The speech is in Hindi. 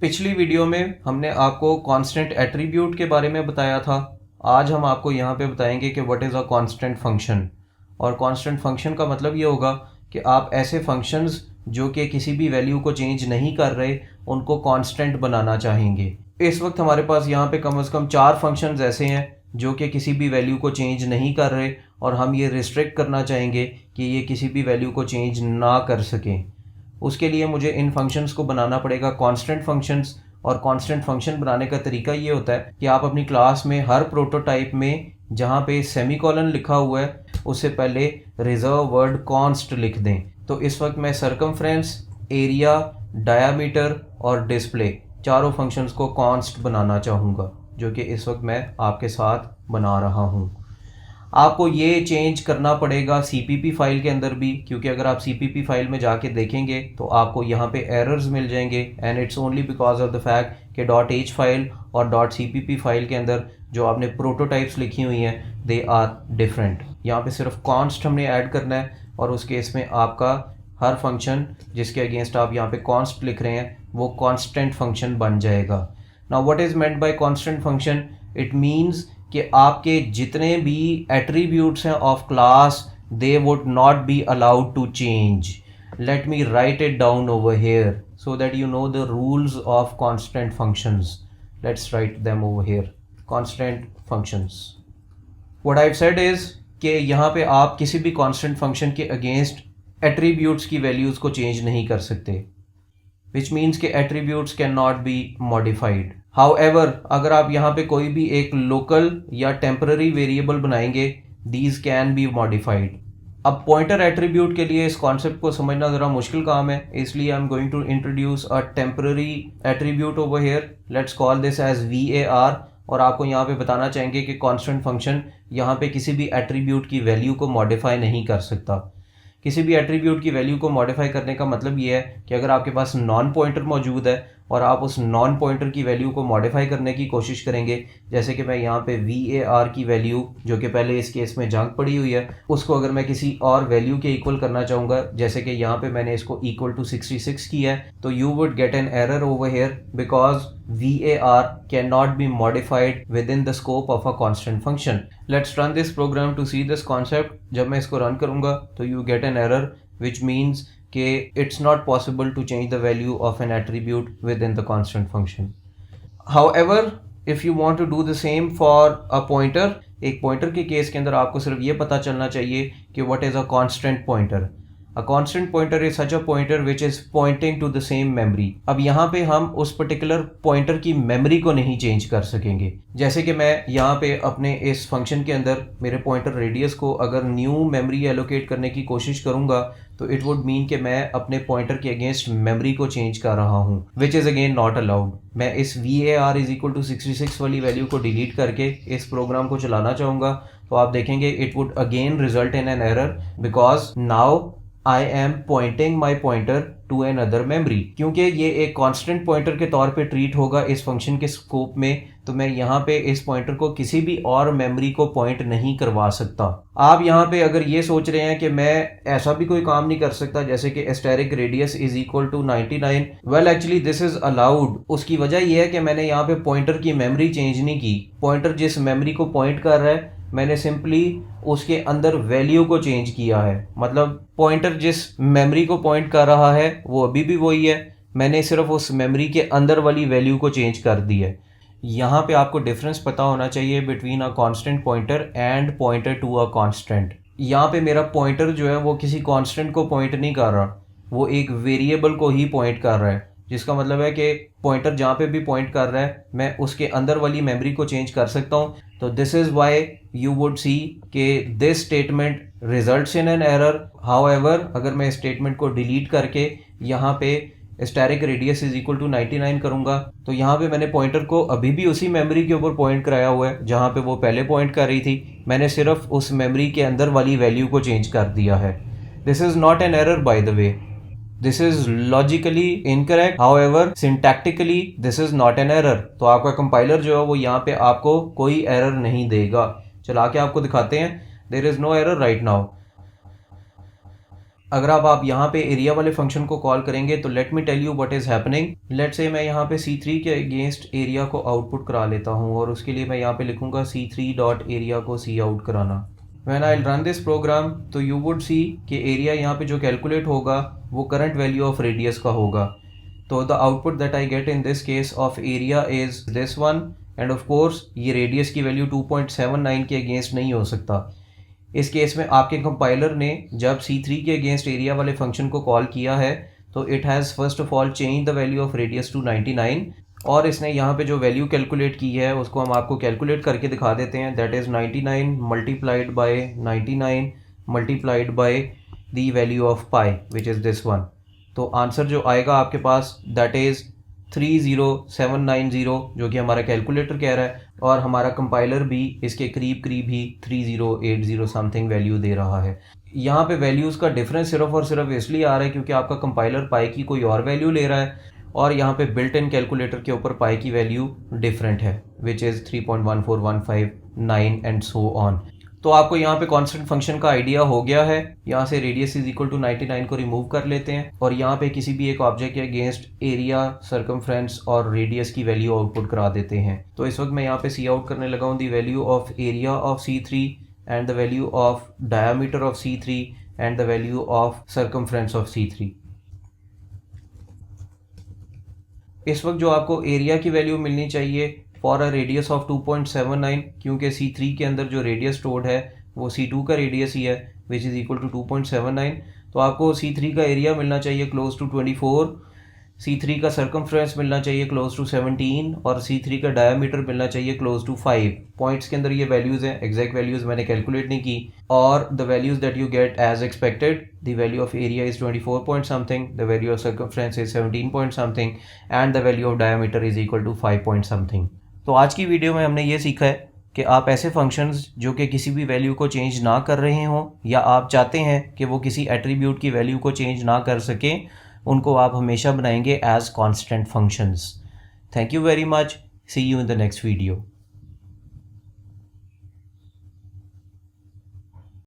पिछली वीडियो में हमने आपको कांस्टेंट एट्रीब्यूट के बारे में बताया था। आज हम आपको यहाँ पे बताएंगे कि what is a constant function. और कांस्टेंट फंक्शन का मतलब ये होगा कि आप ऐसे फंक्शंस जो कि किसी भी वैल्यू को चेंज नहीं कर रहे उनको कांस्टेंट बनाना चाहेंगे। इस वक्त हमारे पास यहाँ पे कम से कम 4 फंक्शंस ऐसे हैं जो कि किसी भी वैल्यू को चेंज नहीं कर रहे और हम ये रिस्ट्रिक्ट करना चाहेंगे कि ये किसी भी वैल्यू को चेंज ना कर सकें। उसके लिए मुझे इन फंक्शंस को बनाना पड़ेगा कांस्टेंट फंक्शंस। और कांस्टेंट फंक्शन बनाने का तरीका ये होता है कि आप अपनी क्लास में हर प्रोटोटाइप में जहाँ पे सेमीकोलन लिखा हुआ है उससे पहले रिजर्व वर्ड कॉन्स्ट लिख दें। तो इस वक्त मैं सरकमफ्रेंस, एरिया, डायामीटर और डिस्प्ले चारों फंक्शंस को कॉन्स्ट बनाना चाहूँगा, जो कि इस वक्त मैं आपके साथ बना रहा हूँ। आपको ये चेंज करना पड़ेगा सीपीपी फाइल के अंदर भी, क्योंकि अगर आप सीपीपी फाइल में जाके देखेंगे तो आपको यहाँ पे एरर्स मिल जाएंगे and it's only because of the fact कि .h फाइल और .cpp फाइल के अंदर जो आपने प्रोटोटाइप्स लिखी हुई हैं दे आर डिफरेंट। यहाँ पे सिर्फ कॉन्स्ट हमने ऐड करना है और उस केस में आपका हर फंक्शन जिसके अगेंस्ट आप यहाँ पे कॉन्स्ट लिख रहे हैं वो कॉन्स्टेंट फंक्शन बन जाएगा। Now what is meant by constant function? It means कि आपके जितने भी एट्रीब्यूट्स हैं of class they would not be allowed to change. Let me write it down over here so that you know the rules of constant functions. Let's write them over here. Constant functions, what I have said is कि यहाँ पे आप किसी भी कांस्टेंट फंक्शन के अगेंस्ट एट्रीब्यूट्स की वैल्यूज़ को चेंज नहीं कर सकते, विच मीन्स के attributes can not be modified. However अगर आप यहाँ पे कोई भी एक लोकल या टेम्पररी वेरिएबल बनाएंगे दीज कैन बी मॉडिफाइड। अब पॉइंटर एट्रीब्यूट के लिए इस कॉन्सेप्ट को समझना ज़रा मुश्किल काम है, इसलिए I am going to introduce a temporary attribute over here. Let's call this as VAR। और आपको यहाँ पे बताना चाहेंगे कि कांस्टेंट फंक्शन यहाँ पे किसी भी एट्रीब्यूट की वैल्यू को मॉडिफाई नहीं कर सकता। किसी भी एट्रीब्यूट की वैल्यू को मॉडिफाई करने का मतलब ये है कि अगर आपके पास नॉन पॉइंटर मौजूद है और आप उस नॉन पॉइंटर की वैल्यू को मॉडिफाई करने की कोशिश करेंगे, जैसे कि मैं यहाँ पे VAR की वैल्यू जो कि पहले इस केस में जंक पड़ी हुई है उसको अगर मैं किसी और वैल्यू के इक्वल करना चाहूँगा, जैसे कि यहाँ पे मैंने इसको इक्वल टू 66 किया है, तो you would get an error over here because VAR can not be modified within the scope of a constant function. Let's run this program to see this concept. जब मैं इसको रन करूँगा तो you get an error which means कि it's not possible to change the value of an attribute within the constant function. However, if you want to do the same for a pointer, एक pointer के केस के अंदर आपको सिर्फ ये पता चलना चाहिए कि what is a constant pointer. A constant pointer is such a pointer which is pointing to the same memory. अब यहाँ पे हम उस particular pointer की memory को नहीं change कर सकेंगे। जैसे कि मैं यहाँ पे अपने इस function के अंदर मेरे pointer radius को अगर new memory allocate करने की कोशिश करूँगा तो इट वुड मीन कि मैं अपने पॉइंटर के अगेंस्ट मेमोरी को चेंज कर रहा हूँ, which is again not allowed. मैं इस VAR इज इक्वल टू 66 वाली वैल्यू को डिलीट करके इस प्रोग्राम को चलाना चाहूँगा तो आप देखेंगे it would again result in an error because now I am pointing my pointer to another memory. क्योंकि ये एक कांस्टेंट पॉइंटर के तौर पे ट्रीट होगा इस फंक्शन के स्कोप में, तो मैं यहाँ पे इस पॉइंटर को किसी भी और मेमोरी को पॉइंट नहीं करवा सकता। आप यहाँ पे अगर ये सोच रहे हैं कि मैं ऐसा भी कोई काम नहीं कर सकता जैसे कि asterisk radius is equal to 99, well actually this is allowed. उसकी वजह यह है कि मैंने यहाँ पे पॉइंटर की मेमोरी चेंज नहीं की। पॉइंटर जिस मेमोरी को पॉइंट कर रहा है मैंने सिंपली उसके अंदर वैल्यू को चेंज किया है। मतलब पॉइंटर जिस मेमोरी को पॉइंट कर रहा है वो अभी भी वही है, मैंने सिर्फ उस मेमोरी के अंदर वाली वैल्यू को चेंज कर दी है। यहाँ पे आपको डिफरेंस पता होना चाहिए between a constant pointer and pointer to a constant. यहाँ पे मेरा पॉइंटर जो है वो किसी कांस्टेंट को पॉइंट नहीं कर रहा, वो एक वेरिएबल को ही पॉइंट कर रहा है, जिसका मतलब है कि पॉइंटर जहाँ पे भी पॉइंट कर रहा है मैं उसके अंदर वाली मेमोरी को चेंज कर सकता हूँ। तो this is why you would see कि this statement results in an error. However अगर मैं स्टेटमेंट को डिलीट करके यहाँ पे asterisk radius is equal to 99 करूँगा तो यहाँ पे मैंने पॉइंटर को अभी भी उसी मेमोरी के ऊपर पॉइंट कराया हुआ है जहाँ पे वो पहले पॉइंट कर रही थी, मैंने सिर्फ उस मेमोरी के अंदर वाली वैल्यू को चेंज कर दिया है। This is not an error by the way, this is logically incorrect, however syntactically this is not an error. तो आपका कंपाइलर जो है वो यहाँ पे आपको कोई एरर नहीं देगा। चला के आपको दिखाते हैं, there is no error right now. अगर आप यहाँ पे एरिया वाले फंक्शन को कॉल करेंगे तो let me tell you what is happening. Let's say मैं यहाँ पे C3 के अगेंस्ट एरिया को आउटपुट करा लेता हूँ और उसके लिए मैं यहाँ पे लिखूँगा C3 डॉट एरिया को सी आउट कराना। When I run this program तो यू वुड सी कि एरिया यहाँ पे जो कैलकुलेट होगा वो करंट वैल्यू ऑफ रेडियस का होगा। तो the output that I get in this case of area is this one, end of course ये रेडियस की वैल्यू 2.79 के अगेंस्ट नहीं हो सकता। इस केस में आपके कंपाइलर ने जब C3 के अगेंस्ट एरिया वाले फंक्शन को कॉल किया है तो it has first of all change the value of radius to 99, और इसने यहाँ पे जो वैल्यू कैलकुलेट की है उसको हम आपको कैलकुलेट करके दिखा देते हैं। That is 99 multiplied by 99 multiplied by the value of pi which is this one. तो आंसर जो आएगा आपके पास दैट इज़ 30790, जो कि हमारा कैलकुलेटर कह रहा है, और हमारा कंपाइलर भी इसके करीब करीब ही 3080 समथिंग वैल्यू दे रहा है। यहाँ पे वैल्यूज़ का डिफरेंस सिर्फ और सिर्फ इसलिए आ रहा है क्योंकि आपका कंपाइलर पाई की कोई और वैल्यू ले रहा है और यहाँ पे बिल्ट इन कैलकुलेटर के ऊपर पाई की वैल्यू डिफरेंट है which is 3.14159 and so on. तो आपको यहाँ पे कांस्टेंट फंक्शन का आइडिया हो गया है। यहाँ से रेडियस इज इक्वल टू 99 को रिमूव कर लेते हैं और यहाँ पे किसी भी एक ऑब्जेक्ट के अगेंस्ट एरिया, सर्कमफ्रेंस और रेडियस की वैल्यू आउटपुट करा देते हैं। तो इस वक्त मैं यहाँ पे सी आउट करने लगा हूँ the value of area of C3 and the value of diameter of C3 and the value of circumference of C3। इस वक्त जो आपको एरिया की वैल्यू मिलनी चाहिए फॉर अ रेडियस ऑफ 2.79, क्योंकि C3 के अंदर जो रेडियस स्टोर्ड है वो C2 का रेडियस ही है विच इज़ इक्वल टू 2.79। तो आपको C3 का एरिया मिलना चाहिए क्लोज टू 24, C3 का सर्कमफ्रेंस मिलना चाहिए क्लोज टू 17 और C3 का डायमीटर मिलना चाहिए क्लोज टू 5। पॉइंट्स के अंदर ये वैल्यूज़ हैं, एग्जैक्ट वैल्यूज़ मैंने कैलकुलेट नहीं की। और the values that you get as expected, the value of area is 24 point something, the value of circumference is 17 point something and the value of diameter is equal to 5 point something. तो आज की वीडियो में हमने ये सीखा है कि आप ऐसे फंक्शंस जो कि किसी भी वैल्यू को चेंज ना कर रहे हों या आप चाहते हैं कि वो किसी एट्रीब्यूट की वैल्यू को चेंज ना कर सकें, उनको आप हमेशा बनाएंगे as constant functions. Thank you very much, see you in the next video.